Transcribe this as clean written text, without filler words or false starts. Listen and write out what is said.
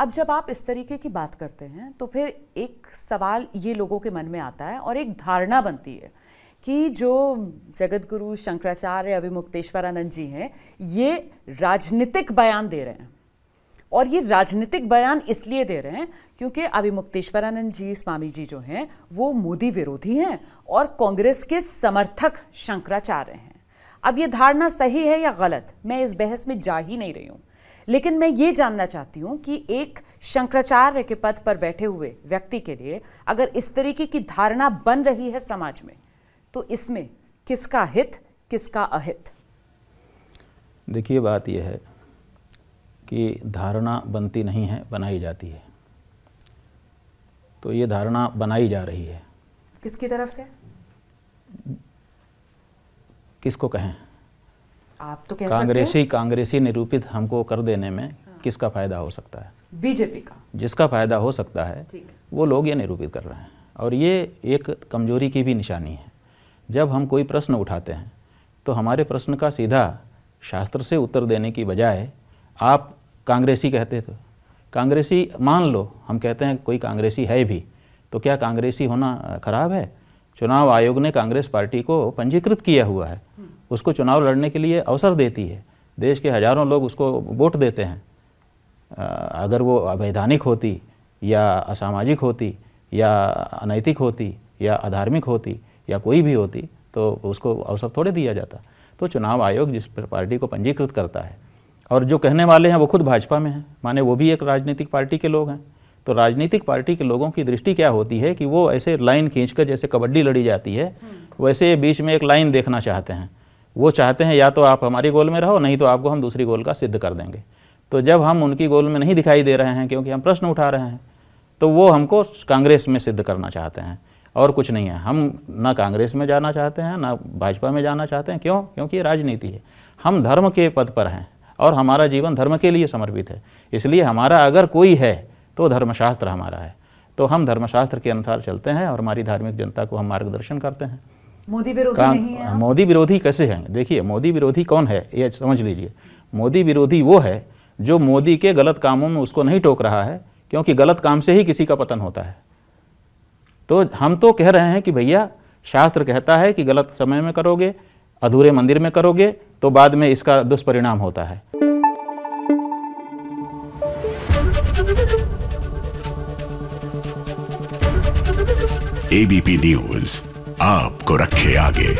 अब जब आप इस तरीके की बात करते हैं तो फिर एक सवाल ये लोगों के मन में आता है और एक धारणा बनती है कि जो जगत गुरु शंकराचार्य अभिमुक्तेश्वरानंद जी हैं, ये राजनीतिक बयान दे रहे हैं। और ये राजनीतिक बयान इसलिए दे रहे हैं क्योंकि अभिमुक्तेश्वरानंद जी स्वामी जी जो हैं वो मोदी विरोधी हैं और कांग्रेस के समर्थक शंकराचार्य हैं। अब ये धारणा सही है या गलत, मैं इस बहस में जा ही नहीं रही हूँ, लेकिन मैं ये जानना चाहती हूँ कि एक शंकराचार्य के पद पर बैठे हुए व्यक्ति के लिए अगर इस तरीके की धारणा बन रही है समाज में, तो इसमें किसका हित किसका अहित? देखिए, बात यह है कि धारणा बनती नहीं है, बनाई जाती है। तो ये धारणा बनाई जा रही है। किसकी तरफ से? किसको कहें? आप तो कह सकते हैं। कांग्रेसी निरूपित हमको कर देने में किसका फायदा हो सकता है? बीजेपी का। जिसका फायदा हो सकता है वो लोग ये निरूपित कर रहे हैं, और ये एक कमजोरी की भी निशानी है। जब हम कोई प्रश्न उठाते हैं तो हमारे प्रश्न का सीधा शास्त्र से उत्तर देने की बजाय आप कांग्रेसी कहते थे, कांग्रेसी मान लो, हम कहते हैं कोई कांग्रेसी है भी, तो क्या कांग्रेसी होना खराब है? चुनाव आयोग ने कांग्रेस पार्टी को पंजीकृत किया हुआ है, उसको चुनाव लड़ने के लिए अवसर देती है, देश के हजारों लोग उसको वोट देते हैं। अगर वो अवैधानिक होती या असामाजिक होती या अनैतिक होती या अधार्मिक होती या कोई भी होती तो उसको अवसर थोड़े दिया जाता। तो चुनाव आयोग जिस पार्टी को पंजीकृत करता है, और जो कहने वाले हैं वो खुद भाजपा में हैं, माने वो भी एक राजनीतिक पार्टी के लोग हैं। तो राजनीतिक पार्टी के लोगों की दृष्टि क्या होती है कि वो ऐसे लाइन खींचकर, जैसे कबड्डी लड़ी जाती है वैसे बीच में एक लाइन देखना चाहते हैं। वो चाहते हैं या तो आप हमारी गोल में रहो, नहीं तो आपको हम दूसरी गोल का सिद्ध कर देंगे। तो जब हम उनकी गोल में नहीं दिखाई दे रहे हैं क्योंकि हम प्रश्न उठा रहे हैं, तो वो हमको कांग्रेस में सिद्ध करना चाहते हैं और कुछ नहीं है। हम ना कांग्रेस में जाना चाहते हैं ना भाजपा में जाना चाहते हैं। क्यों? क्योंकि ये राजनीति है। हम धर्म के पद पर हैं और हमारा जीवन धर्म के लिए समर्पित है। इसलिए हमारा अगर कोई है तो धर्मशास्त्र हमारा है। तो हम धर्मशास्त्र के अनुसार चलते हैं और हमारी धार्मिक जनता को हम मार्गदर्शन करते हैं। मोदी विरोधी नहीं है? मोदी विरोधी कैसे हैं? देखिए, मोदी विरोधी कौन है ये समझ लीजिए। मोदी विरोधी वो है जो मोदी के गलत कामों में उसको नहीं टोक रहा है, क्योंकि गलत काम से ही किसी का पतन होता है। तो हम तो कह रहे हैं कि भैया, शास्त्र कहता है कि गलत समय में करोगे, अधूरे मंदिर में करोगे तो बाद में इसका दुष्परिणाम होता है। एबीपी न्यूज आपको रखे आगे।